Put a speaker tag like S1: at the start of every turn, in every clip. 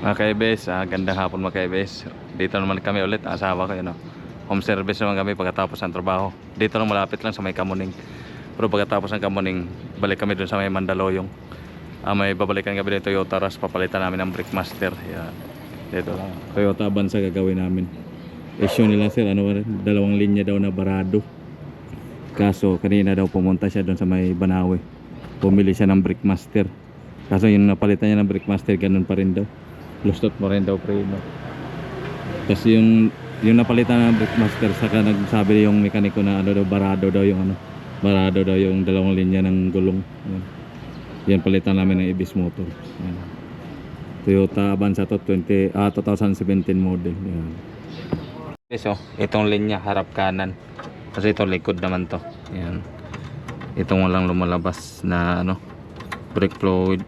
S1: Mga kaibes, gandang hapon mga kaibes. Dito naman kami ulit, asawa ko yun, no? Home service naman kami pagkatapos ng trabaho. Dito lang malapit lang sa may Kamuning. Pero pagkatapos ng Kamuning, balik kami dun sa may Mandaluyong. May babalikan kami ng Toyota Rush, papalitan namin ng Brickmaster. Yeah. Dito lang. Toyota Avanza gagawin namin. Issue nila sir, dalawang linya daw na barado. Kaso kanina daw pumunta siya doon sa may Banawe. Pumili siya ng Brickmaster. Kaso yung napalitan niya ng Brickmaster, ganun pa rin daw. Lustot mo rin daw preno. Kasi yung napalitan ng Brickmaster, saka nagsabi yung mekaniko na daw barado daw yung barado daw yung dalawang linya ng gulong. Yan palitan namin ng Ibis Motor. Yan. Toyota Avanza to 2017 model. Yan. So, itong linya harap kanan. Kasi ito likod naman to. Yan. Itong walang lumalabas na brake fluid.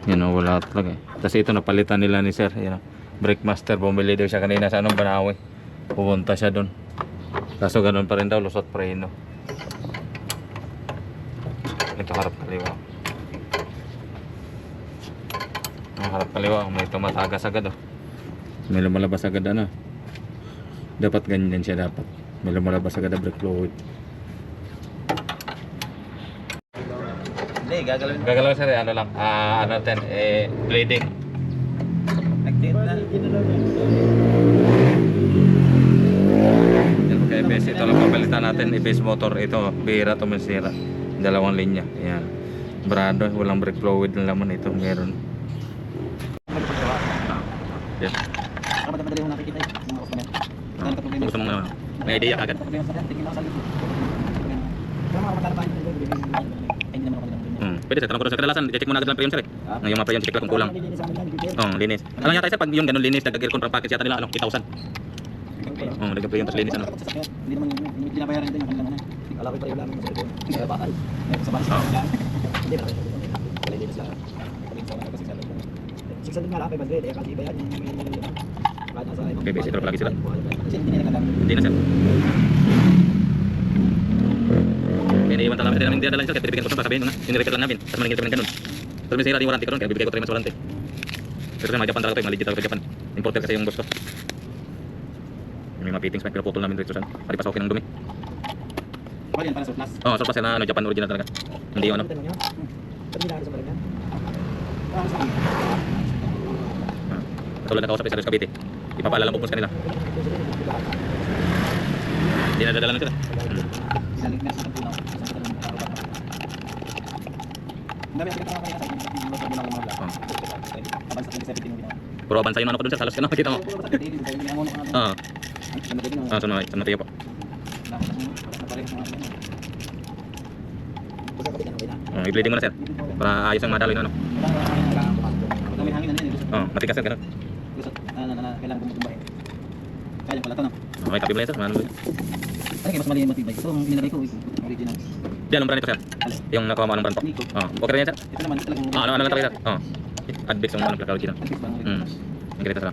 S1: Yan wala talaga eh. Kasi ito napalitan nila ni sir. Yan. Brickmaster, bumili daw siya kanina sa Banawe. Pupunta siya doon. Kaso ganun pa rin daw, lusot preno. Ito harap kaliwa. Harap kaliwa, may tumatagas agad May lumalabas agad Dapat ganyan siya dapat. May lumalabas agad na brake fluid.
S2: Hindi, gagalawin.
S1: Gagalawin sir, bleeding. Yan kay base, ito lang papalitan natin. Ibis motor, ito, bira to masira. Dalawang linya, yan. Brado, walang brake fluid na laman ito, meron. Yan.
S2: Madali mo nakikita mga customer.
S1: Gusto mong may idea kagad. Pwede sir, tanong ko rin sa kadalasan, i-check mo na agad lang preyon sir yung mga preyon, check lang kung kulang. Linis. Alam yata sir, pag yung ganun linis, nag-aircon pang package yata nila, 8,000. Nag-preyon tas linis
S2: Hindi naman yung binabayaran nito yung kanilang alaki pa rin lang sa bakal. Sa bakal. Hindi na. Wala linis lang. 600 nga lang, 500. Kasi iba yan.
S1: Okay, basic drop lagi sila.
S2: Kasi hindi na kadang.
S1: Hindi na sir. Iniiwan talaga namin, hindi na lang sir, kaya pinibigyan ko sa sabihin in-repair lang namin, tapos maningin kami ng ganun. Tapos may sira yung warranty ko ron, kaya bibigay ko 3 months warranty. Pero mga Japan talaga ito, mga legit talaga Japan. Importer kasi yung boss ko. May mga fittings pa, pinaputol namin dito saan, paripasokin ng dumi.
S2: Oh, yan para surplus.
S1: Surplus yan Japan original talaga. Hindi yung katulad na kausap sa Cavite. Ipapaalala po sa kanila. Hindi na dadala na sila. Puro Avanza yung ko dun sir, halos ka na makita mo. Sa Mateo po. I-bleeding mo na sir, para ayos ang madalo yung matigas sir, ganun.
S2: Kailangan bumutumbay. Kaya pala ito
S1: May copy blender, manalo.
S2: Ay, mas mali yung matibay. Ito, ang nilagay ko, original.
S1: Diyan, ang brand nito sir. Yung nakuha mo anong brand po. Okay rin yan sir?
S2: Ito naman, talagang...
S1: Ano lang talaga sir? Adbix yung anong original. Ang ganito sir.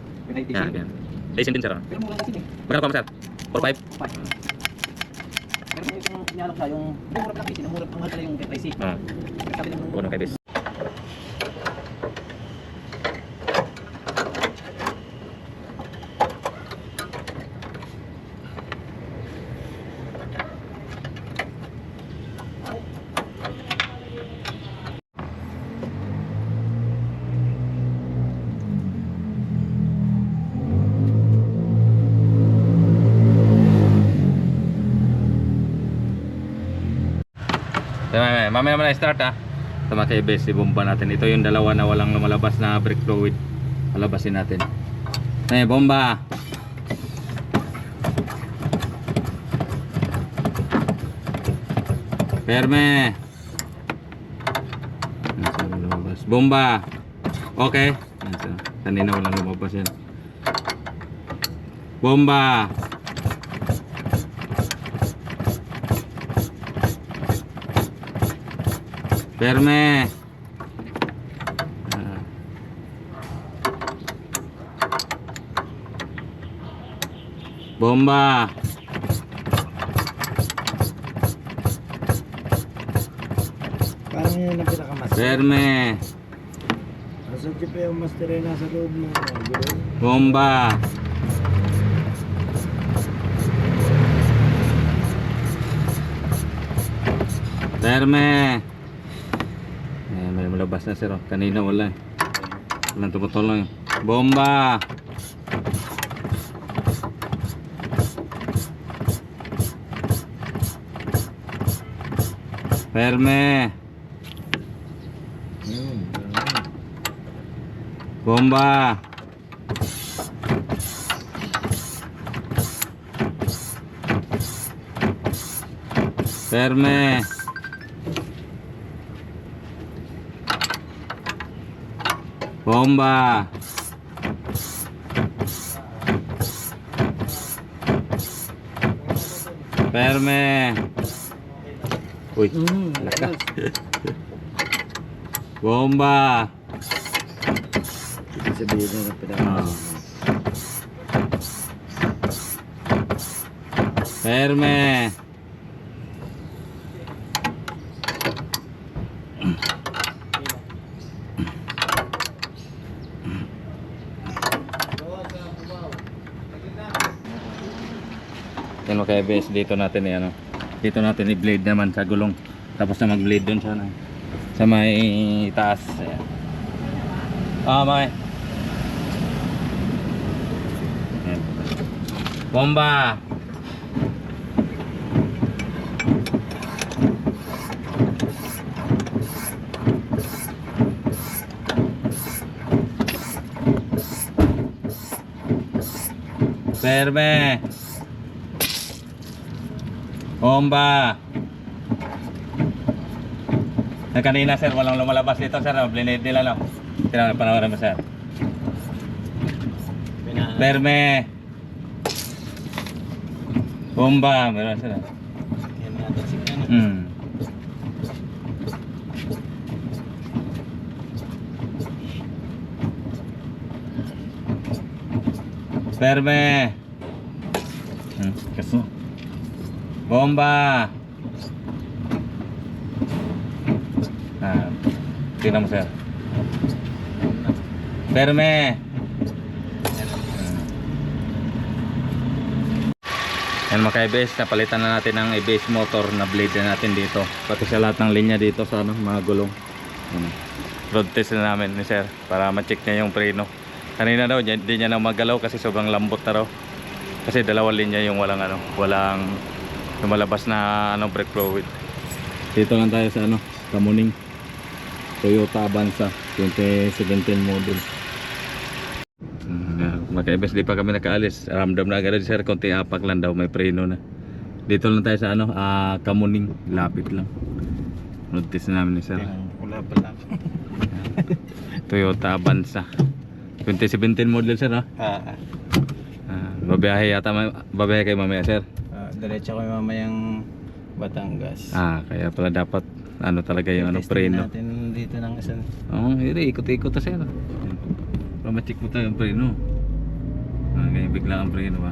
S1: Yan. Racing din sir.
S2: Pero mura kasi
S1: Magkano pa mo sir? 4-5?
S2: Pero yung inalok siya, yung mura pa lang kasi, mura pang mahal pala yung FIC. Sabi ng...
S1: Unong kay bis. Mamaya naman na-start Ito mga kaibes, ibomba natin. Ito yung dalawa na walang lumalabas na brake fluid. Palabasin natin. Bomba! Perme! Bomba! Okay. Kanina walang lumabas yan. Bomba! Perme. Bomba.
S2: Parang yun ang pinakamas.
S1: Perme.
S2: Nasa jeep yung master ay nasa loob ng gulong.
S1: Bomba. Terme. May malabas na sir. Kanina wala eh. Walang tumutulong eh. Bomba. Ferme. Bomba. Ferme. Bomba. Ferme. Uy, laka. Bomba.
S2: Ibig sabihin na pinaka.
S1: Ferme. Yan mga KBS, dito natin ano. Dito natin i-blade naman sa gulong. Tapos na mag-blade dun sa ano, sa may taas. Ayan. May. Ayan. Bomba. Ferme. Bomba. Kanina sir, walang lumalabas dito sir. Blinade nila no. Panoorin mo sir. Ferme. Bomba. Meron sir.
S2: Yan natin si Ken.
S1: Ferme. Kaso. Bomba. Tingnan mo sir. Ferme. Yan mga ka-ABS, napalitan na natin ng ABS motor na blade na natin dito. Pati sa lahat ng linya dito sa ano, mga gulong. Road test na namin ni sir para ma-check niya yung preno. Kanina daw hindi niya na magalaw kasi sobrang lambot na raw. Kasi dalawang linya yung walang lumalabas na brake fluid. Dito lang tayo sa Kamuning Toyota Avanza 2017 model. Maka-ABS, di pa kami nakaalis. Ramdam na agad sir, konti apak lang daw, may preno na. Dito lang tayo sa Kamuning, lapit lang. Road test namin ni sir.
S2: Wala pala.
S1: Toyota Avanza 2017 model sir, no? Babiyahe yata, babiyahe kayo mamaya sir.
S2: Diretso ko mamayang Batangas.
S1: Kaya pala dapat talaga yung preno.
S2: Natin dito ng isang.
S1: Ikot-ikot na sir. Para ma-check mo tayo yung preno. Ganyan bigla ang preno ba?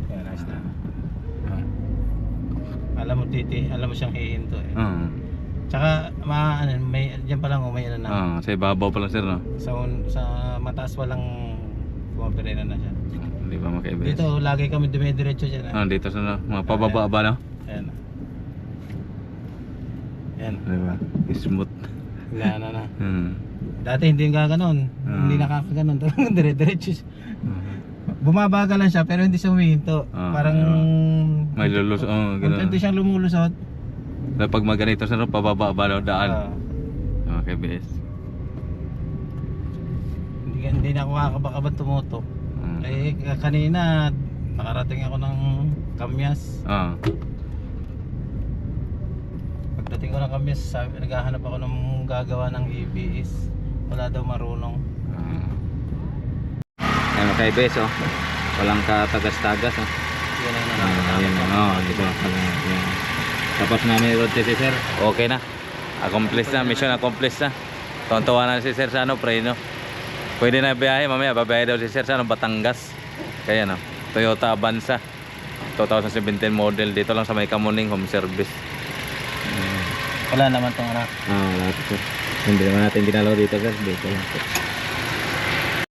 S2: Kaya nice na. Alam mo siyang hihinto eh. Tsaka may diyan pa lang may na.
S1: Sa ibabaw pala sir, no?
S2: Sa mataas walang pumaperena na siya.
S1: Di ba maka-ABS?
S2: Dito lagi kami dumidiretso diyan.
S1: Dito sa mga pababa ba, no?
S2: Ayan. Ayan.
S1: Di ba? Smooth.
S2: Na. Dati hindi gaganon. Hindi nakakaganon. Talagang dire-diretso siya. Bumabagal lang siya pero hindi siya humihinto. Parang
S1: may lulus.
S2: Hindi siyang lumulusot.
S1: Pag maganito sa pababa ba daan? KBS.
S2: Hindi na ako kakabakaban tumutok. Kanina nakarating ako ng Kamyas. Pagdating ko ng Kamyas, naghahanap ako ng gagawa ng ABS. Wala daw marunong.
S1: Ayan mga KBS, walang katagas-tagas.
S2: Yan ang
S1: Ayan, dito. Ayan. Tapos namin road test si sir. Okay na. Accomplish na. Mission accomplished na. Tuwan-tuwa na si sir sa preno. Pwede na biyahe. Mamaya babiyahe daw si sir sa Batangas. Kaya Toyota Avanza 2017 model. Dito lang sa may Kamuning home service.
S2: Wala naman tong
S1: wala ito sir. Hindi naman natin ginalaw dito, sir. Dito lang po.